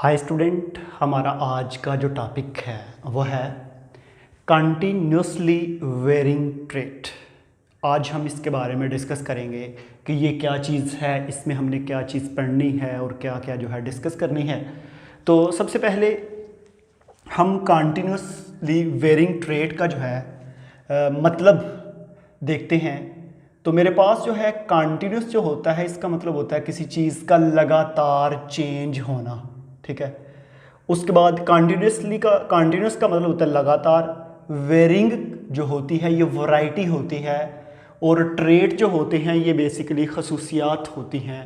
Hi student, हमारा आज का जो टॉपिक है वो है कंटिन्यूसली वेरिंग ट्रेट। आज हम इसके बारे में डिस्कस करेंगे कि ये क्या चीज़ है, इसमें हमने क्या चीज़ पढ़नी है और क्या क्या जो है डिस्कस करनी है। तो सबसे पहले हम कंटिन्यूसली वेरिंग ट्रेट का जो है मतलब देखते हैं। तो मेरे पास जो है कंटिन्यूस जो होता है, इसका मतलब होता है किसी चीज़ का लगातार चेंज होना, ठीक है। उसके बाद कंटिन्यूस का मतलब होता है लगातार। वेरिंग जो होती है ये वैरायटी होती है, और ट्रेट जो होते हैं ये बेसिकली खसूसियात होती हैं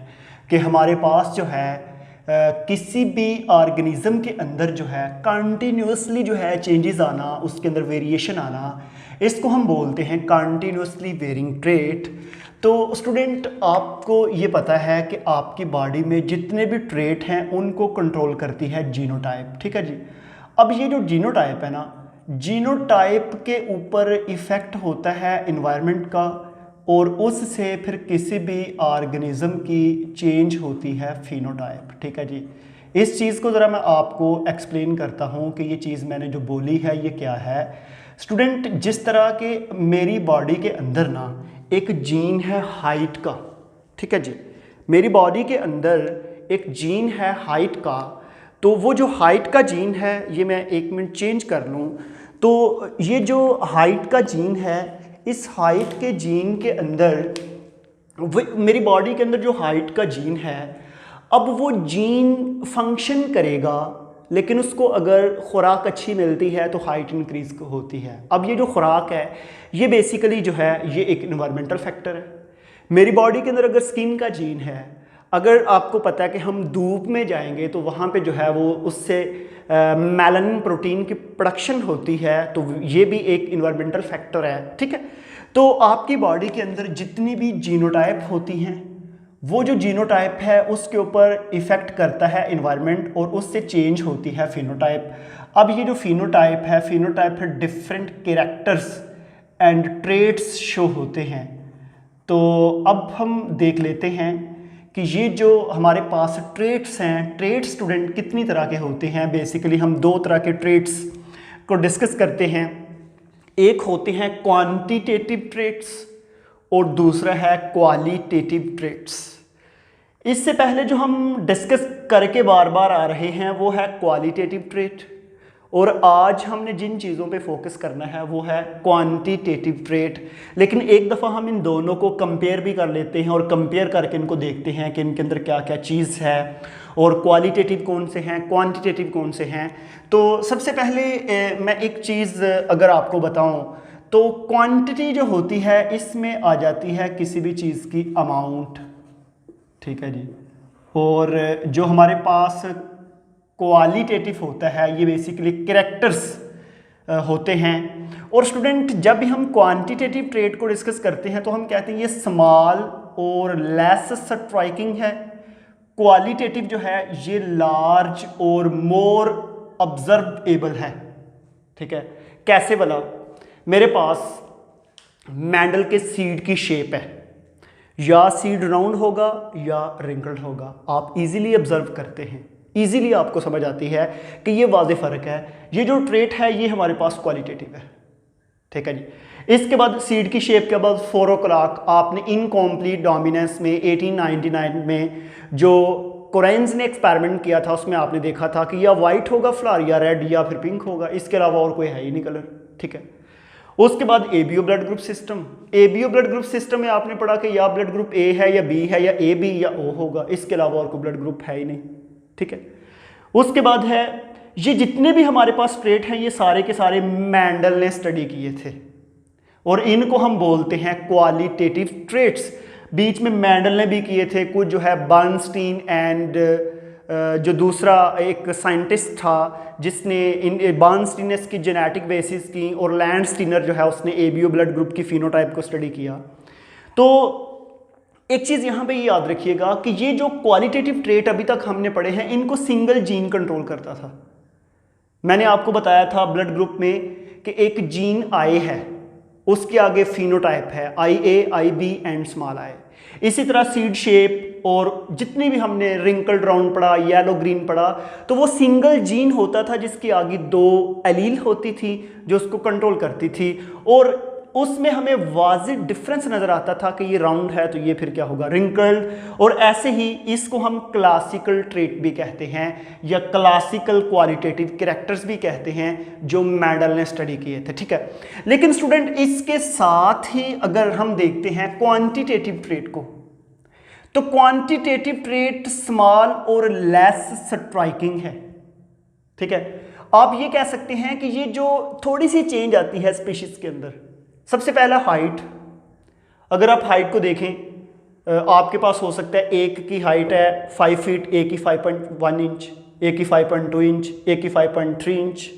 कि हमारे पास जो है किसी भी ऑर्गेनिज्म के अंदर जो है कंटिन्यूसली जो है चेंजेस आना, उसके अंदर वेरिएशन आना, इसको हम बोलते हैं कंटिन्यूसली वेरिंग ट्रेट। तो स्टूडेंट, आपको ये पता है कि आपकी बॉडी में जितने भी ट्रेट हैं उनको कंट्रोल करती है जीनोटाइप, ठीक है जी। अब ये जो जीनोटाइप है ना, जीनोटाइप के ऊपर इफ़ेक्ट होता है इन्वायरमेंट का, और उससे फिर किसी भी ऑर्गेनिज्म की चेंज होती है फिनोटाइप, ठीक है जी। इस चीज़ को ज़रा मैं आपको एक्सप्लेन करता हूँ कि ये चीज़ मैंने जो बोली है ये क्या है। स्टूडेंट, जिस तरह के मेरी बॉडी के अंदर ना एक जीन है हाइट का, ठीक है जी, मेरी बॉडी के अंदर एक जीन है हाइट का। तो वो जो हाइट का जीन है, ये मैं एक मिनट चेंज कर लूँ, तो ये जो हाइट का जीन है, इस हाइट के जीन के अंदर मेरी बॉडी के अंदर जो हाइट का जीन है, अब वो जीन फंक्शन करेगा, लेकिन उसको अगर खुराक अच्छी मिलती है तो हाइट इंक्रीज होती है। अब ये जो खुराक है ये बेसिकली जो है ये एक इन्वायरमेंटल फैक्टर है। मेरी बॉडी के अंदर अगर स्किन का जीन है, अगर आपको पता है कि हम धूप में जाएंगे तो वहाँ पे जो है वो उससे मेलानिन प्रोटीन की प्रोडक्शन होती है, तो ये भी एक इन्वायरमेंटल फैक्टर है, ठीक है। तो आपकी बॉडी के अंदर जितनी भी जीनोटाइप होती हैं, वो जो जीनोटाइप है उसके ऊपर इफ़ेक्ट करता है इन्वायरमेंट, और उससे चेंज होती है फिनोटाइप। अब ये जो फिनोटाइप है different characters and traits show होते हैं। तो अब हम देख लेते हैं कि ये जो हमारे पास ट्रेट्स हैं, ट्रेट्स स्टूडेंट कितनी तरह के होते हैं। बेसिकली हम दो तरह के ट्रेट्स को डिस्कस करते हैं। एक होते हैं क्वांटिटेटिव ट्रेट्स और दूसरा है क्वालिटेटिव ट्रेट्स। इससे पहले जो हम डिस्कस करके बार बार आ रहे हैं वो है क्वालिटेटिव ट्रेट, और आज हमने जिन चीज़ों पे फोकस करना है वो है क्वांटिटेटिव ट्रेट। लेकिन एक दफ़ा हम इन दोनों को कंपेयर भी कर लेते हैं और कंपेयर करके इनको देखते हैं कि इनके अंदर क्या क्या चीज़ है और क्वालिटेटिव कौन से हैं, क्वांटिटेटिव कौन से हैं। तो सबसे पहले मैं एक चीज़ अगर आपको बताऊं, तो क्वांटिटी जो होती है इसमें आ जाती है किसी भी चीज़ की अमाउंट, ठीक है जी। और जो हमारे पास क्वालिटेटिव होता है ये बेसिकली कैरेक्टर्स होते हैं। और स्टूडेंट, जब भी हम क्वांटिटेटिव ट्रेट को डिस्कस करते हैं तो हम कहते हैं ये स्मॉल और लेस स्ट्राइकिंग है। क्वालिटेटिव जो है ये लार्ज और मोर ऑब्जर्वेबल है, ठीक है। कैसे भला? मेरे पास मैंडल के सीड की शेप है, या सीड राउंड होगा या रिंकल्ड होगा। आप इजीली ऑब्जर्व करते हैं, इजीली आपको समझ आती है कि ये वाज़ेह फ़र्क है। ये जो ट्रेट है ये हमारे पास क्वालिटेटिव है, ठीक है जी। इसके बाद सीड की शेप के बाद 4 o'clock आपने इनकम्प्लीट डोमिनेंस में 1899 में जो कोरेंस ने एक्सपेरिमेंट किया था उसमें आपने देखा था कि या वाइट होगा फ्लावर, या रेड, या फिर पिंक होगा, इसके अलावा और कोई है ही नहीं कलर, ठीक है। उसके बाद ABO blood group system. ABO blood group system में आपने पढ़ा कि या ब्लड ग्रुप ए है या बी है, या ए बी या ओ होगा, इसके अलावा और कोई ब्लड ग्रुप है ही नहीं, ठीक है। उसके बाद है ये जितने भी हमारे पास ट्रेट हैं ये सारे के सारे मैंडल ने स्टडी किए थे, और इनको हम बोलते हैं क्वालिटेटिव ट्रेट्स। बीच में मैंडल ने भी किए थे कुछ, जो है बर्नस्टीन एंड जो दूसरा एक साइंटिस्ट था जिसने इन बर्नस्टीन ने इसकी जेनेटिक बेसिस की, और लैंडस्टीनर जो है उसने एबीओ ब्लड ग्रुप की फिनोटाइप को स्टडी किया। तो एक चीज़ यहाँ पे याद रखिएगा कि ये जो क्वालिटेटिव ट्रेट अभी तक हमने पढ़े हैं इनको सिंगल जीन कंट्रोल करता था। मैंने आपको बताया था ब्लड ग्रुप में कि एक जीन आई है, उसके आगे फिनोटाइप है, IA, IB and small I. इसी तरह सीड शेप, और जितनी भी हमने रिंकल्ड राउंड पढ़ा, येलो ग्रीन पढ़ा, तो वो सिंगल जीन होता था जिसकी आगे 2 एलील होती थी जो उसको कंट्रोल करती थी, और उसमें हमें वाजिब डिफरेंस नजर आता था कि ये राउंड है तो ये फिर क्या होगा, रिंकल्ड। और ऐसे ही इसको हम क्लासिकल ट्रेट भी कहते हैं या क्लासिकल क्वालिटेटिव कैरेक्टर्स भी कहते हैं जो मेंडल ने स्टडी किए थे, ठीक है। लेकिन स्टूडेंट इसके साथ ही अगर हम देखते हैं क्वांटिटेटिव ट्रेट को, तो क्वांटिटेटिव ट्रेट स्मॉल और लेस स्ट्राइकिंग है, ठीक है। आप ये कह सकते हैं कि ये जो थोड़ी सी चेंज आती है स्पीशीज के अंदर, सबसे पहला हाइट। अगर आप हाइट को देखें, आपके पास हो सकता है एक की हाइट है 5 फीट, एक की 5.1 इंच, एक की 5.2 इंच, एक की 5.3 इंच,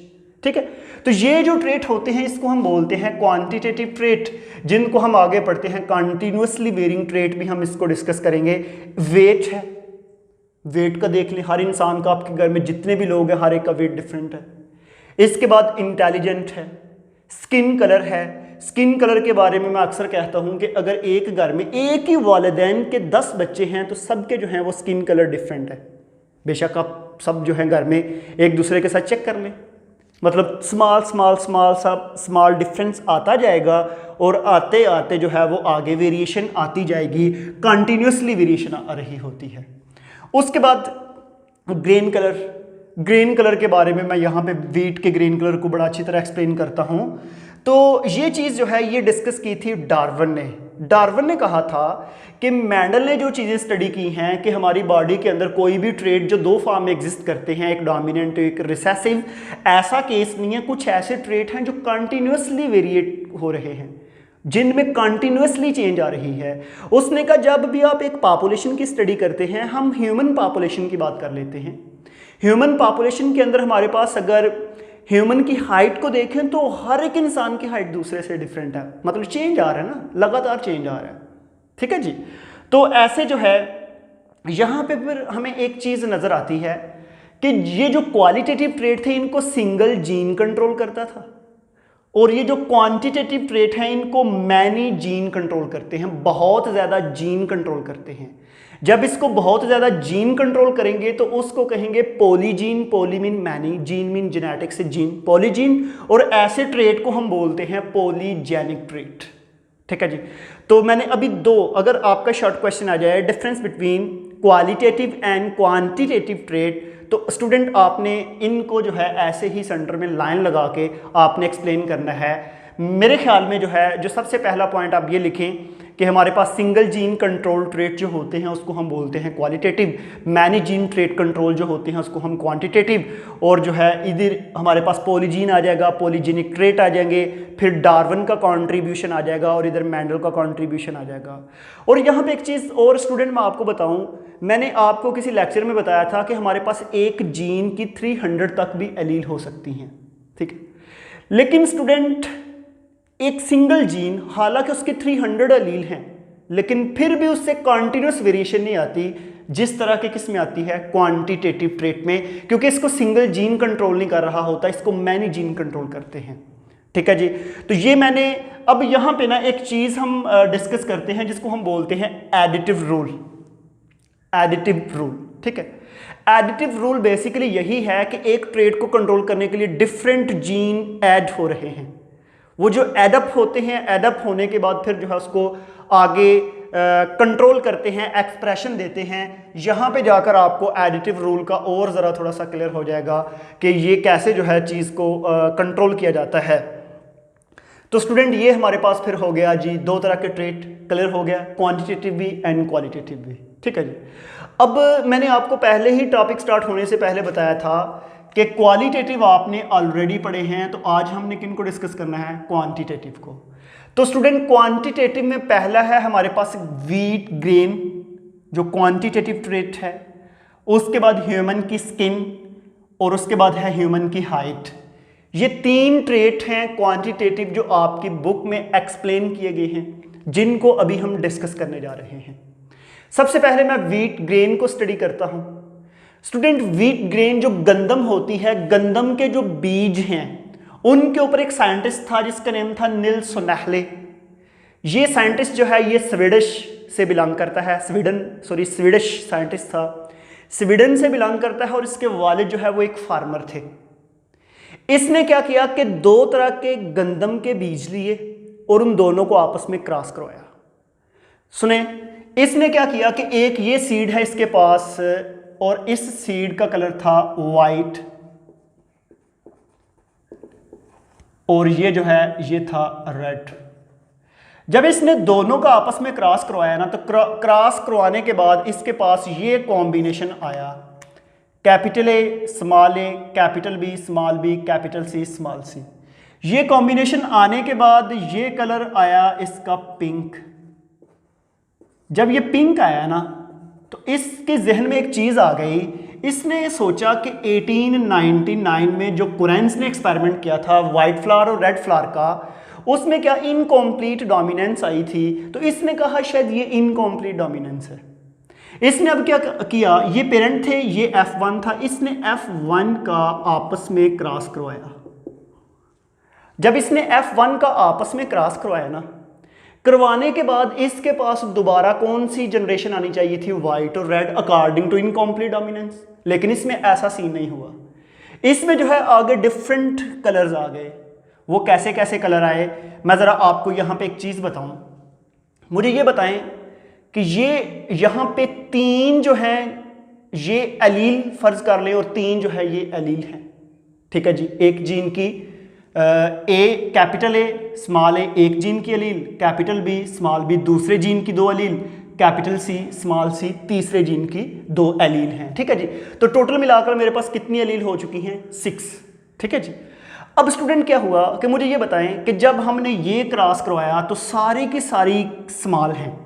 ठीक है। तो ये जो ट्रेट होते हैं इसको हम बोलते हैं क्वांटिटेटिव ट्रेट, जिनको हम आगे पढ़ते हैं कंटिन्यूअसली वेरिंग ट्रेट भी हम इसको डिस्कस करेंगे। वेट है, वेट का देख लें, हर इंसान का, आपके घर में जितने भी लोग हैं हर एक का वेट डिफरेंट है। इसके बाद इंटेलिजेंट है, स्किन कलर है। स्किन कलर के बारे में मैं अक्सर कहता हूं कि अगर एक घर में एक ही वालिदैन के 10 बच्चे हैं तो सबके जो हैं वो स्किन कलर डिफरेंट है। बेशक आप सब जो हैं घर में एक दूसरे के साथ चेक कर लें, मतलब स्मॉल डिफरेंस आता जाएगा, और आते आते जो है वो आगे वेरिएशन आती जाएगी, कंटिन्यूसली वेरिएशन आ रही होती है। उसके बाद ग्रेन कलर। ग्रेन कलर के बारे में मैं यहाँ पे वीट के ग्रेन कलर को बड़ा अच्छी तरह एक्सप्लेन करता हूँ। तो ये चीज़ जो है ये डिस्कस की थी डार्विन ने। डार्विन ने कहा था कि मेंडल ने जो चीज़ें स्टडी की हैं कि हमारी बॉडी के अंदर कोई भी ट्रेट जो 2 फॉर्म में एग्जिस्ट करते हैं, एक डोमिनेंट एक रिसेसिव, ऐसा केस नहीं है। कुछ ऐसे ट्रेट हैं जो कंटिन्यूसली वेरिएट हो रहे हैं, जिनमें कंटिन्यूसली चेंज आ रही है। उसने कहा जब भी आप एक पॉपुलेशन की स्टडी करते हैं, हम ह्यूमन पॉपुलेशन की बात कर लेते हैं। ह्यूमन पॉपुलेशन के अंदर हमारे पास अगर ह्यूमन की हाइट को देखें तो हर एक इंसान की हाइट दूसरे से डिफरेंट है, मतलब चेंज आ रहा है ना, लगातार चेंज आ रहा है, ठीक है जी। तो ऐसे जो है यहाँ पे फिर हमें एक चीज़ नज़र आती है कि ये जो क्वालिटेटिव ट्रेट थे इनको सिंगल जीन कंट्रोल करता था, और ये जो क्वांटिटेटिव ट्रेट हैं इनको मैनी जीन कंट्रोल करते हैं, बहुत ज़्यादा जीन कंट्रोल करते हैं। जब इसको बहुत ज़्यादा जीन कंट्रोल करेंगे तो उसको कहेंगे polygene. Poly mean many, gene mean genetics से जीन, पॉलीजीन। और ऐसे ट्रेट को हम बोलते हैं पॉलीजेनिक ट्रेट, ठीक है जी। तो मैंने अभी 2, अगर आपका शॉर्ट क्वेश्चन आ जाए difference between qualitative and quantitative trait, तो स्टूडेंट आपने इनको जो है ऐसे ही सेंटर में लाइन लगा के आपने एक्सप्लेन करना है। मेरे ख्याल में जो है जो सबसे पहला पॉइंट आप ये लिखें कि हमारे पास सिंगल जीन कंट्रोल ट्रेट जो होते हैं उसको हम बोलते हैं qualitative, many gene trait control जो होते हैं उसको हम क्वांटिटेटिव, और जो है इधर हमारे पास पॉलीजीन आ जाएगा, पॉलीजेनिक ट्रेट आ जाएंगे, फिर डार्विन का कंट्रीब्यूशन आ जाएगा और इधर मेंडल का कंट्रीब्यूशन आ जाएगा। और यहाँ पे एक चीज़ और स्टूडेंट मैं आपको बताऊँ, मैंने आपको किसी लेक्चर में बताया था कि हमारे पास एक जीन की 300 तक भी एलील हो सकती हैं, ठीक है। लेकिन स्टूडेंट एक सिंगल जीन, हालांकि उसके 300 एलील हैं, लेकिन फिर भी उससे कॉन्टिन्यूस वेरिएशन नहीं आती जिस तरह के किस में आती है, क्वांटिटेटिव ट्रेट में, क्योंकि इसको सिंगल जीन कंट्रोल नहीं कर रहा होता, इसको मैनी जीन कंट्रोल करते हैं, ठीक है जी। तो ये मैंने अब यहाँ पे ना एक चीज़ हम डिस्कस करते हैं जिसको हम बोलते हैं एडिटिव रूल। एडिटिव रूल, ठीक है। एडिटिव रूल बेसिकली यही है कि एक ट्रेट को कंट्रोल करने के लिए डिफरेंट जीन ऐड हो रहे हैं, वो जो एडअप होते हैं, एडअप होने के बाद फिर जो है उसको आगे कंट्रोल करते हैं, एक्सप्रेशन देते हैं। यहाँ पे जाकर आपको एडिटिव रूल का और ज़रा थोड़ा सा क्लियर हो जाएगा कि ये कैसे जो है चीज़ को कंट्रोल किया जाता है। तो स्टूडेंट ये हमारे पास फिर हो गया जी 2 तरह के ट्रेट क्लियर हो गया, क्वांटिटेटिव भी एंड क्वालिटेटिव भी, ठीक है जी। अब मैंने आपको पहले ही टॉपिक स्टार्ट होने से पहले बताया था कि क्वालिटेटिव आपने ऑलरेडी पढ़े हैं, तो आज हमने किन को डिस्कस करना है, क्वांटिटेटिव को। तो स्टूडेंट क्वांटिटेटिव में पहला है हमारे पास व्हीट ग्रेन जो क्वांटिटेटिव ट्रेट है, उसके बाद ह्यूमन की स्किन, और उसके बाद है ह्यूमन की हाइट। ये 3 ट्रेट हैं क्वांटिटेटिव जो आपकी बुक में एक्सप्लेन किए गए हैं, जिनको अभी हम डिस्कस करने जा रहे हैं। सबसे पहले मैं व्हीट ग्रेन को स्टडी करता हूं। स्टूडेंट व्हीट ग्रेन जो गंदम होती है, गंदम के जो बीज हैं उनके ऊपर एक साइंटिस्ट था जिसका नेम था निल्स सोनाह्ले। ये साइंटिस्ट जो है ये से बिलोंग करता है, स्वीडिश साइंटिस्ट था, स्वीडन से बिलोंग करता है और इसके वालिद जो है वो एक फार्मर थे। इसने क्या किया कि 2 तरह के गंदम के बीज लिए और उन दोनों को आपस में क्रॉस करवाया। सुने, इसने क्या किया कि एक ये सीड है इसके पास और इस सीड का कलर था वाइट और ये जो है ये था रेड। जब इसने दोनों का आपस में क्रॉस करवाया ना, तो क्रॉस करवाने के बाद इसके पास ये कॉम्बिनेशन आया, capital A small A, capital B small B, capital C small C. ये कॉम्बिनेशन आने के बाद ये कलर आया इसका पिंक। जब ये पिंक आया ना, तो इसके जहन में एक चीज़ आ गई। इसने सोचा कि 1899 में जो कुरेंस ने एक्सपेरिमेंट किया था वाइट फ्लावर और रेड फ्लावर का, उसमें क्या इनकम्प्लीट डोमिनेंस आई थी। तो इसने कहा शायद ये इनकम्प्लीट डोमिनेंस है। इसने अब क्या किया, ये पेरेंट थे, ये F1 था, इसने F1 का आपस में क्रॉस करवाया। जब इसने F1 का आपस में क्रॉस करवाया ना, करवाने के बाद इसके पास दोबारा कौन सी जनरेशन आनी चाहिए थी, वाइट और red, according to incomplete dominance. लेकिन इसमें ऐसा सीन नहीं हुआ। इसमें जो है आगे डिफरेंट कलर्स आ गए। वो कैसे कैसे कलर आए, मैं ज़रा आपको यहाँ पे एक चीज़ बताऊँ। मुझे ये बताएं कि ये यहाँ पे 3 जो है ये एलील फर्ज कर लें और 3 जो है ये एलील हैं, ठीक है जी। एक जीन की ए, कैपिटल ए स्मॉल ए एक जीन की allele, capital B small B दूसरे जीन की 2 allele, capital C small C तीसरे जीन की 2 एलील हैं, ठीक है जी। तो टोटल मिलाकर मेरे पास कितनी एलील हो चुकी हैं, 6, ठीक है जी। अब स्टूडेंट क्या हुआ कि मुझे ये बताएं कि जब हमने ये क्रॉस करवाया तो सारी की सारी स्मॉल हैं,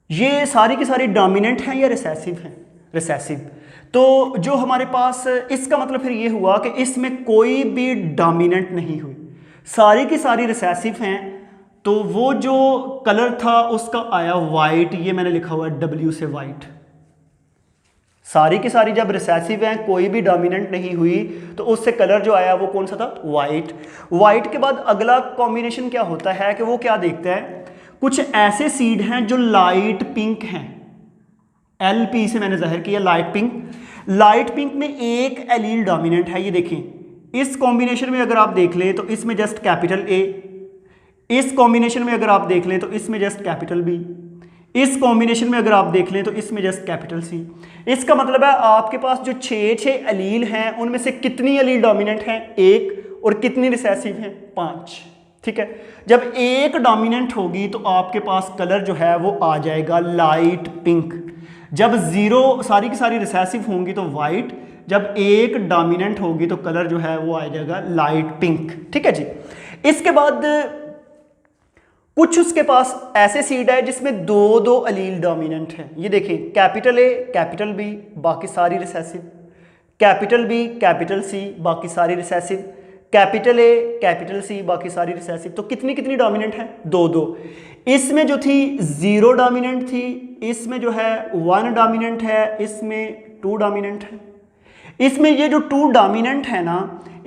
ये सारी की सारी डोमिनेंट हैं या रिसेसिव हैं, रिसेसिव। तो जो हमारे पास इसका मतलब फिर ये हुआ कि इसमें कोई भी डोमिनेंट नहीं हुई, सारी की सारी रिसेसिव हैं। तो वो जो कलर था उसका आया वाइट, ये मैंने लिखा हुआ है W से वाइट। सारी की सारी जब रिसेसिव हैं, कोई भी डोमिनेंट नहीं हुई, तो उससे कलर जो आया वो कौन सा था, वाइट। वाइट के बाद अगला कॉम्बिनेशन क्या होता है कि वो क्या देखता है, कुछ ऐसे सीड हैं जो लाइट पिंक हैं, LP से मैंने जाहिर किया लाइट पिंक। लाइट पिंक में एक एलील डोमिनेंट है, ये देखें। इस कॉम्बिनेशन में अगर आप देख लें तो इसमें जस्ट कैपिटल ए, इस कॉम्बिनेशन में अगर आप देख लें तो इसमें जस्ट कैपिटल बी, इस कॉम्बिनेशन में अगर आप देख लें तो इसमें जस्ट कैपिटल सी। इसका मतलब है आपके पास जो 6 एलील हैं उनमें से कितनी एलील डोमिनेंट हैं, 1, और कितनी रिसेसिव हैं, 5, ठीक है। जब एक डोमिनेंट होगी तो आपके पास कलर जो है वो आ जाएगा लाइट पिंक। जब 0 सारी की सारी रिसेसिव होंगी तो वाइट, जब एक डोमिनेंट होगी तो कलर जो है वो आ जाएगा लाइट पिंक, ठीक है जी। इसके बाद कुछ उसके पास ऐसे सीड है जिसमें 2 एलील डोमिनेंट हैं, ये देखिए, कैपिटल ए कैपिटल बी बाकी सारी recessive, capital B capital C बाकी सारी recessive, capital A capital C बाकी सारी रिसेसिव। तो कितनी कितनी डोमिनेंट है, 2। इसमें जो थी 0 डोमिनेंट थी, इसमें जो है 1 डोमिनेंट है, इसमें 2 डोमिनेंट है। इसमें ये जो 2 डोमिनेंट है ना,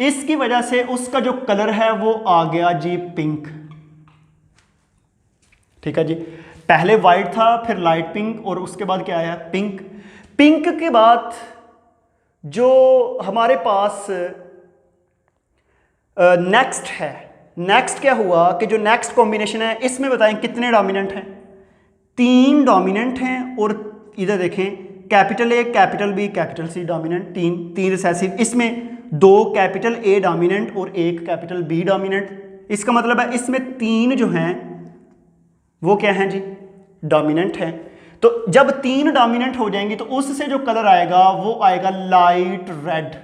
इसकी वजह से उसका जो कलर है वो आ गया जी पिंक, ठीक है जी। पहले वाइट था, फिर लाइट पिंक, और उसके बाद क्या आया, पिंक। पिंक के बाद जो हमारे पास नेक्स्ट है, नेक्स्ट क्या हुआ कि जो नेक्स्ट कॉम्बिनेशन है इसमें बताएं कितने डोमिनेंट हैं, 3 डोमिनेंट हैं, और इधर देखें capital A capital B capital C dominant, 3 recessive. इसमें 2 कैपिटल ए डोमिनेंट और 1 कैपिटल बी डोमिनेंट। इसका मतलब है इसमें 3 जो हैं वो क्या हैं जी, डोमिनेंट हैं। तो जब 3 डोमिनेंट हो जाएंगी तो उससे जो कलर आएगा वो आएगा लाइट रेड,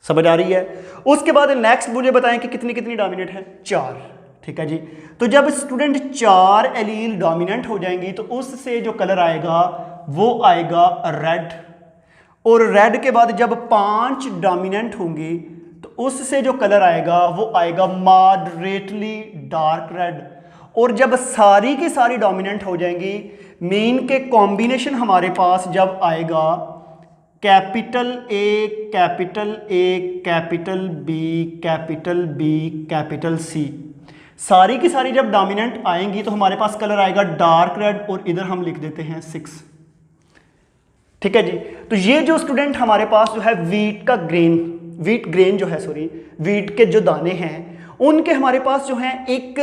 समझ आ रही है। उसके बाद नेक्स्ट मुझे बताएं कि कितनी कितनी डोमिनेंट है, 4, ठीक है जी। तो जब स्टूडेंट 4 एलील डोमिनेंट हो जाएंगी तो उससे जो कलर आएगा वो आएगा रेड, और रेड के बाद जब 5 डोमिनेंट होंगी तो उससे जो कलर आएगा वो आएगा मॉडरेटली डार्क रेड, और जब सारी की सारी डोमिनेंट हो जाएंगी, मेन के कॉम्बिनेशन हमारे पास जब आएगा capital A capital A capital B capital B capital C, सारी की सारी जब डोमिनेंट आएंगी तो हमारे पास कलर आएगा डार्क रेड और इधर हम लिख देते हैं 6। ठीक है जी। तो ये जो स्टूडेंट हमारे पास जो है वीट ग्रेन जो है, सॉरी, वीट के जो दाने हैं उनके हमारे पास जो है एक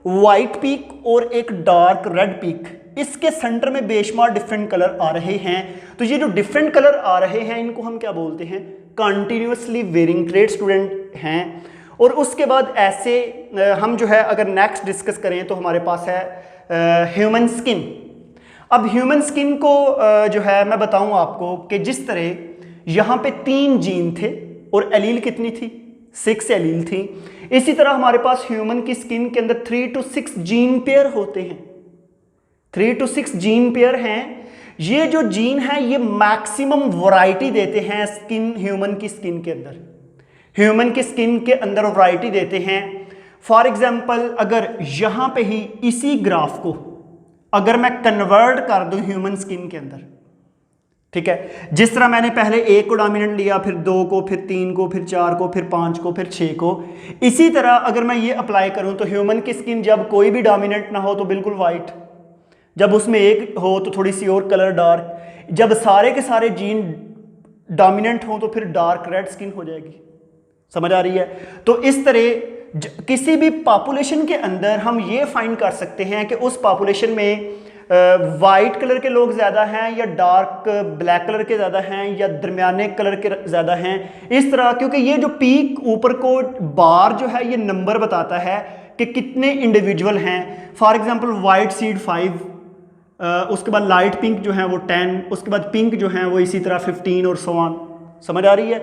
वाइट पीक और एक डार्क रेड पीक, इसके सेंटर में बेशुमार डिफरेंट कलर आ रहे हैं। तो ये जो डिफरेंट कलर आ रहे हैं इनको हम क्या बोलते हैं, कंटिन्यूसली वेरिंग ट्रेट स्टूडेंट हैं। और उसके बाद ऐसे हम जो है अगर नेक्स्ट डिस्कस करें तो हमारे पास है ह्यूमन स्किन। अब ह्यूमन स्किन को जो है मैं बताऊं आपको कि जिस तरह यहाँ पे 3 जीन थे और एलील कितनी थी, 6 एलील थी, इसी तरह हमारे पास ह्यूमन की स्किन के अंदर 3 to 6 जीन पेयर होते हैं। 3 to 6 जीन पेयर हैं। ये जो जीन है ये मैक्सिमम वैरायटी देते हैं स्किन, ह्यूमन की स्किन के अंदर, ह्यूमन की स्किन के अंदर वैरायटी देते हैं। फॉर एग्जाम्पल अगर यहाँ पे ही इसी ग्राफ को अगर मैं कन्वर्ट कर दूं ह्यूमन स्किन के अंदर, ठीक है, जिस तरह मैंने पहले 1 को डोमिनेंट लिया, फिर 2 को, फिर 3 को, फिर 4 को, फिर 5 को, फिर 6 को, इसी तरह अगर मैं ये अप्लाई करूं तो ह्यूमन की स्किन जब कोई भी डोमिनेंट ना हो तो बिल्कुल वाइट, जब उसमें एक हो तो थोड़ी सी और कलर डार्क, जब सारे के सारे जीन डोमिनेंट हो तो फिर डार्क रेड स्किन हो जाएगी। समझ आ रही है? तो इस तरह किसी भी पॉपुलेशन के अंदर हम ये फाइंड कर सकते हैं कि उस पॉपुलेशन में वाइट कलर के लोग ज़्यादा हैं या डार्क ब्लैक कलर के ज़्यादा हैं या दरमियाने कलर के ज़्यादा हैं, इस तरह, क्योंकि ये जो पीक ऊपर को बार जो है ये नंबर बताता है कि कितने इंडिविजुअल हैं। फॉर एग्जांपल वाइट सीड 5, उसके बाद लाइट पिंक जो है वो 10, उसके बाद पिंक जो है वो इसी तरह 15 और सो ऑन। समझ आ रही है?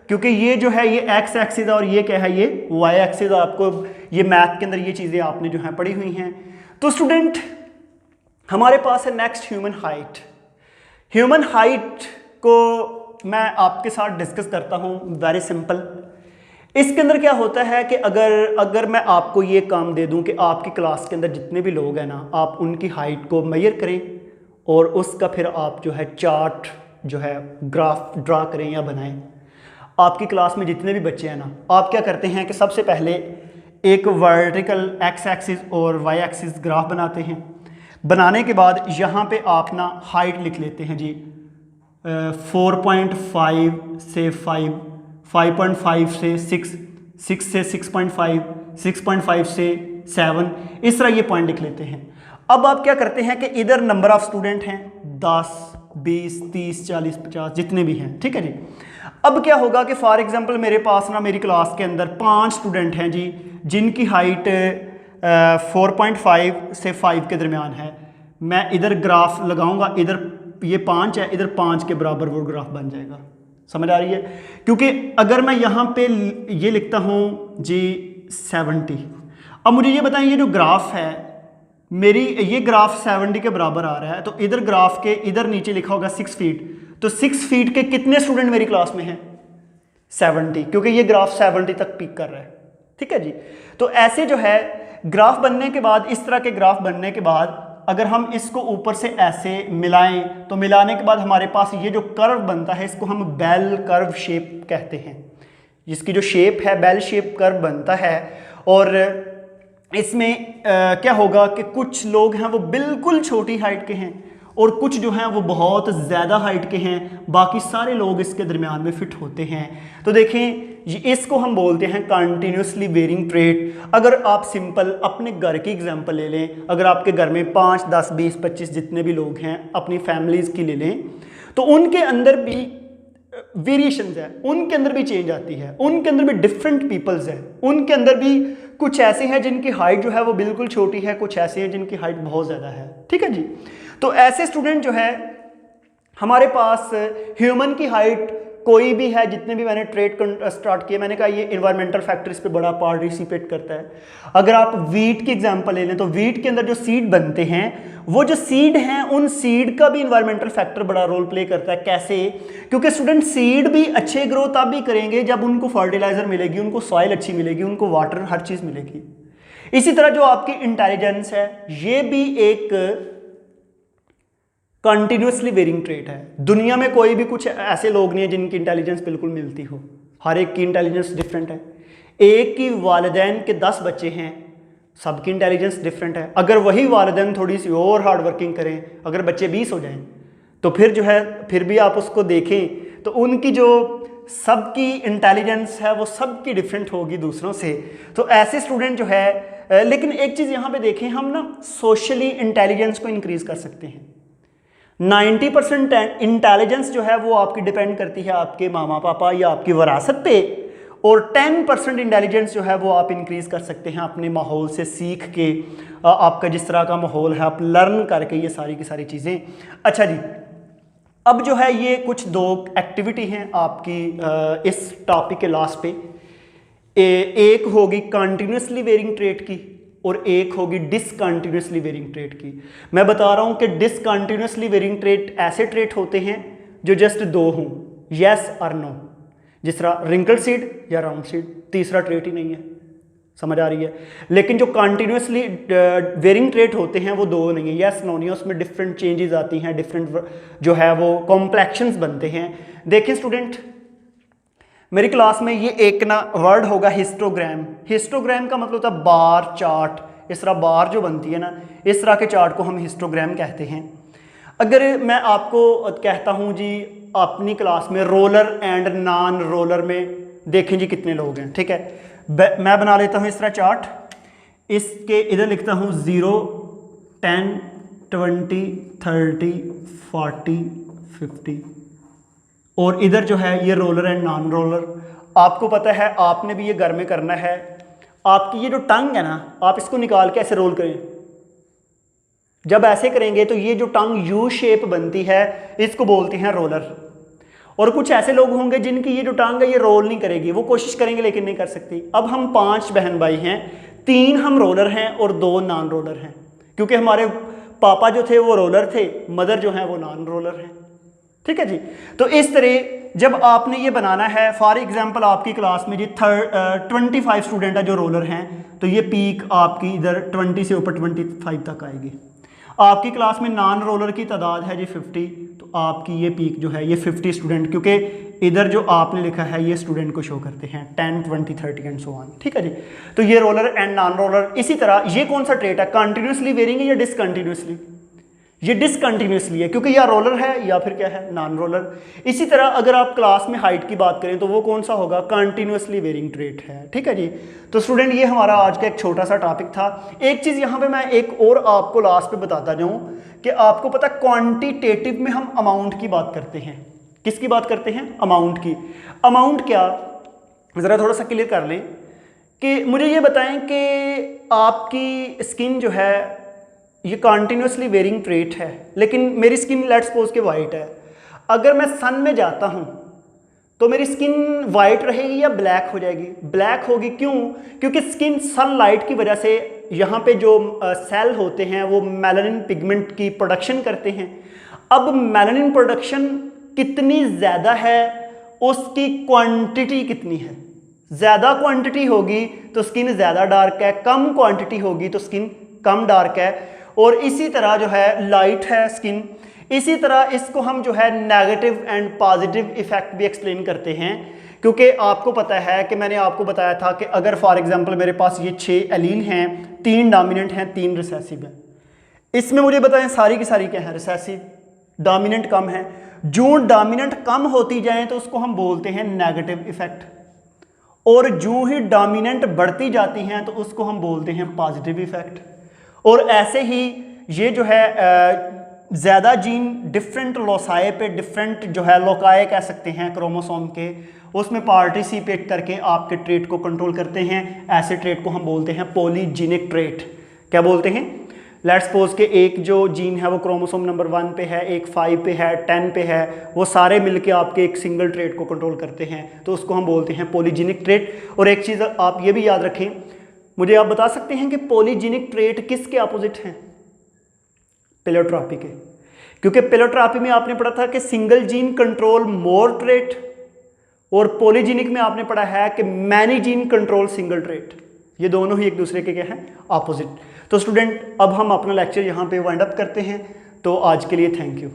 क्योंकि ये जो है ये एक्स एक्सिस और ये क्या है, ये वाई एक्सिस। आपको ये मैथ के अंदर ये चीज़ें आपने जो है पढ़ी हुई हैं। तो स्टूडेंट हमारे पास है next human height. Human height को मैं आपके साथ डिस्कस करता हूँ, वेरी सिंपल। इसके अंदर क्या होता है कि अगर मैं आपको ये काम दे दूं कि आपकी क्लास के अंदर जितने भी लोग हैं ना, आप उनकी हाइट को मेजर करें और उसका फिर आप जो है चार्ट जो है ग्राफ ड्रा करें या बनाएं। आपकी क्लास में जितने भी बच्चे हैं ना, आप क्या करते हैं कि सबसे पहले एक वर्टिकल एक्स एक्सिस और वाई एक्सिस ग्राफ बनाते हैं। बनाने के बाद यहाँ पे आप ना हाइट लिख लेते हैं जी, 4.5 से 5, 5.5 से 6, 6 से 6.5, 6.5 से 7, इस तरह ये पॉइंट लिख लेते हैं। अब आप क्या करते हैं कि इधर नंबर ऑफ स्टूडेंट हैं 10, 20, 30, 40, 50 जितने भी हैं, ठीक है जी। अब क्या होगा कि फॉर एग्जांपल मेरे पास ना मेरी क्लास के अंदर 5 स्टूडेंट हैं जी, जिनकी हाइट 4.5 से 5 के दरमियान है। मैं इधर ग्राफ लगाऊंगा, इधर ये 5 है, इधर 5 के बराबर वो ग्राफ बन जाएगा। समझ आ रही है? क्योंकि अगर मैं यहाँ पे ये लिखता हूँ जी 70, अब मुझे ये बताएं ये जो ग्राफ है मेरी, ये ग्राफ 70 के बराबर आ रहा है, तो इधर ग्राफ के इधर नीचे लिखा होगा 6 फीट, तो 6 फीट के कितने स्टूडेंट मेरी क्लास में हैं? 70, क्योंकि ये ग्राफ 70 तक पीक कर रहा है। ठीक है जी। तो ऐसे जो है ग्राफ बनने के बाद, इस तरह के ग्राफ बनने के बाद अगर हम इसको ऊपर से ऐसे मिलाएं तो मिलाने के बाद हमारे पास ये जो कर्व बनता है इसको हम बेल कर्व शेप कहते हैं। इसकी जो शेप है बेल शेप कर्व बनता है। और इसमें क्या होगा कि कुछ लोग हैं वो बिल्कुल छोटी हाइट के हैं और कुछ जो हैं वो बहुत ज़्यादा हाइट के हैं, बाकी सारे लोग इसके दरमियान में फिट होते हैं। तो देखें इसको हम बोलते हैं कंटिन्यूसली वेरिंग ट्रेट। अगर आप सिंपल अपने घर की एग्जांपल ले लें, अगर आपके घर में 5, 10, 20, 25 जितने भी लोग हैं अपनी फैमिलीज़ की ले लें, तो उनके अंदर भी वेरिएशंस है, उनके अंदर भी चेंज आती है, उनके अंदर भी डिफरेंट पीपल्स हैं, उनके अंदर भी कुछ ऐसे हैं जिनकी हाइट जो है वो बिल्कुल छोटी है, कुछ ऐसे हैं जिनकी हाइट बहुत ज़्यादा है। ठीक है जी। तो ऐसे स्टूडेंट जो है हमारे पास ह्यूमन की हाइट कोई भी है, जितने भी मैंने ट्रेड स्टार्ट किए, मैंने कहा ये इन्वायरमेंटल फैक्टर इस पे बड़ा पार्टिसिपेट करता है। अगर आप वीट की एग्जांपल ले लें तो वीट के अंदर जो सीड बनते हैं, वो जो सीड हैं उन सीड का भी इन्वायरमेंटल फैक्टर बड़ा रोल प्ले करता है। कैसे? क्योंकि स्टूडेंट सीड भी अच्छे ग्रो तब भी करेंगे जब उनको फर्टिलाइजर मिलेगी, उनको सॉइल अच्छी मिलेगी, उनको वाटर हर चीज़ मिलेगी। इसी तरह जो आपकी इंटेलिजेंस है ये भी एक कंटिन्यूसली वेरिंग ट्रेट है। दुनिया में कोई भी कुछ ऐसे लोग नहीं है जिनकी इंटेलिजेंस बिल्कुल मिलती हो, हर एक की इंटेलिजेंस डिफरेंट है। एक की वालिदैन के 10 बच्चे हैं सबकी इंटेलिजेंस डिफरेंट है। अगर वही वालिदैन थोड़ी सी और हार्ड वर्किंग करें, अगर बच्चे 20 हो जाएं, तो फिर जो है फिर भी आप उसको देखें तो उनकी जो सबकी इंटेलिजेंस है वो सबकी डिफरेंट होगी दूसरों से। तो ऐसे स्टूडेंट जो है, लेकिन एक चीज़ यहाँ पे देखें, हम ना सोशली इंटेलिजेंस को इंक्रीज कर सकते हैं। 90% इंटेलिजेंस जो है वो आपकी डिपेंड करती है आपके मामा पापा या आपकी विरासत पे, और 10% इंटेलिजेंस जो है वो आप इंक्रीज कर सकते हैं अपने माहौल से सीख के, आपका जिस तरह का माहौल है आप लर्न करके ये सारी की सारी चीज़ें। अच्छा जी, अब जो है ये कुछ दो एक्टिविटी हैं आपकी इस टॉपिक के लास्ट पे। एक होगी कंटिन्यूसली वेरिंग ट्रेट की और एक होगी डिसकंटिन्यूसली वेरिंग ट्रेट की। मैं बता रहा हूँ कि डिसकंटिन्यूसली वेरिंग ट्रेट ऐसे ट्रेट होते हैं जो जस्ट दो हों, यस और नो, जिस तरह रिंकल सीड या राउंड सीड, तीसरा ट्रेट ही नहीं है। समझ आ रही है? लेकिन जो कंटिन्यूसली वेरिंग ट्रेट होते हैं वो दो नहीं है, यस नो नहीं है, उसमें डिफरेंट चेंजेस आती हैं, डिफरेंट जो है वो कॉम्प्लेक्शंस बनते हैं। देखिए स्टूडेंट, मेरी क्लास में ये एक ना वर्ड होगा हिस्टोग्राम। हिस्टोग्राम का मतलब होता है बार चार्ट। इस तरह बार जो बनती है ना, इस तरह के चार्ट को हम हिस्टोग्राम कहते हैं। अगर मैं आपको कहता हूँ जी अपनी क्लास में रोलर एंड नॉन रोलर में देखें जी कितने लोग हैं, ठीक है, मैं बना लेता हूँ इस तरह चार्ट। इसके इधर लिखता हूँ 0, 10, 20, 30, 40, 50, और इधर जो है ये रोलर एंड नॉन रोलर। आपको पता है आपने भी ये घर में करना है। आपकी ये जो टंग है ना, आप इसको निकाल के ऐसे रोल करें। जब ऐसे करेंगे तो ये जो टंग यू शेप बनती है इसको बोलते हैं रोलर। और कुछ ऐसे लोग होंगे जिनकी ये जो टंग है ये रोल नहीं करेगी, वो कोशिश करेंगे लेकिन नहीं कर सकती। अब हम 5 बहन भाई हैं, 3 हम रोलर हैं और 2 नॉन रोलर हैं, क्योंकि हमारे पापा जो थे वो रोलर थे, मदर जो है वो नॉन रोलर हैं। ठीक है जी। तो इस तरह जब आपने ये बनाना है, फॉर एग्जांपल आपकी क्लास में जी 25 स्टूडेंट है जो रोलर हैं, तो ये पीक आपकी इधर 20 से ऊपर 25 तक आएगी। आपकी क्लास में नॉन रोलर की तादाद है जी 50, तो आपकी ये पीक जो है ये 50 स्टूडेंट, क्योंकि इधर जो आपने लिखा है ये स्टूडेंट को शो करते हैं 10, 20, 30 एंड सो ऑन। ठीक है जी। तो ये रोलर एंड नॉन रोलर। इसी तरह ये कौन सा ट्रेट है, कंटिन्यूसली वेरिंग है या डिसकंटिन्यूसली? ये डिसकंटिन्यूसली है, क्योंकि या रोलर है या फिर क्या है, नॉन रोलर। इसी तरह अगर आप क्लास में हाइट की बात करें तो वो कौन सा होगा, कंटिन्यूसली वेरिंग ट्रेट है। ठीक है जी। तो स्टूडेंट ये हमारा आज का एक छोटा सा टॉपिक था। एक चीज़ यहाँ पे मैं एक और आपको लास्ट पे बताता जाऊँ कि आपको पता क्वांटिटेटिव में हम अमाउंट की बात करते हैं। किसकी बात करते हैं? अमाउंट की। अमाउंट क्या, ज़रा थोड़ा सा क्लियर कर लें कि मुझे ये बताएं कि आपकी स्किन जो है ये कंटिन्यूसली वेरिंग ट्रेट है, लेकिन मेरी स्किन लेट्स सपोज के वाइट है। अगर मैं सन में जाता हूँ तो मेरी स्किन वाइट रहेगी या ब्लैक हो जाएगी? ब्लैक होगी। क्यों? क्योंकि स्किन सनलाइट की वजह से यहाँ पे जो सेल होते हैं वो मेलानिन पिगमेंट की प्रोडक्शन करते हैं। अब मेलानिन प्रोडक्शन कितनी ज़्यादा है, उसकी क्वांटिटी कितनी है। ज़्यादा क्वांटिटी होगी तो स्किन ज़्यादा डार्क है, कम क्वांटिटी होगी तो स्किन कम डार्क है। और इसी तरह जो है लाइट है स्किन, इसी तरह इसको हम जो है नेगेटिव एंड पॉजिटिव इफेक्ट भी एक्सप्लेन करते हैं। क्योंकि आपको पता है कि मैंने आपको बताया था कि अगर फॉर एग्जांपल मेरे पास ये 6 एलील हैं, 3 डोमिनेंट हैं, 3 रिसेसिव हैं, इसमें मुझे बताएं सारी की सारी क्या है, रिसेसिव, डोमिनेंट कम है। जो डोमिनेंट कम होती जाए तो उसको हम बोलते हैं नेगेटिव इफेक्ट, और जो ही डोमिनेंट बढ़ती जाती हैं तो उसको हम बोलते हैं पॉजिटिव इफेक्ट। और ऐसे ही ये जो है ज़्यादा जीन डिफरेंट लोसाए पे, डिफरेंट जो है लोकाए कह सकते हैं क्रोमोसोम के, उसमें पार्टिसिपेट करके आपके ट्रेट को कंट्रोल करते हैं। ऐसे ट्रेट को हम बोलते हैं पॉलीजीनिक ट्रेट। क्या बोलते हैं? लेट्स सपोज के एक जो जीन है वो क्रोमोसोम नंबर 1 पे है, एक 5 पे है, 10 पे है, वो सारे मिलके आपके एक सिंगल ट्रेट को कंट्रोल करते हैं, तो उसको हम बोलते हैं पॉलीजीनिक ट्रेट। और एक चीज़ आप ये भी याद रखें, मुझे आप बता सकते हैं कि पॉलीजीनिक ट्रेट किसके अपोजिट हैं? प्लेयोट्रॉपी के। क्योंकि प्लेयोट्रॉपी में आपने पढ़ा था कि सिंगल जीन कंट्रोल मोर ट्रेट, और पॉलीजीनिक में आपने पढ़ा है कि many gene control single trait. ये दोनों ही एक दूसरे के क्या हैं? अपोजिट। तो स्टूडेंट अब हम अपना लेक्चर यहाँ पे वाइंड अप करते हैं। तो आज के लिए थैंक यू।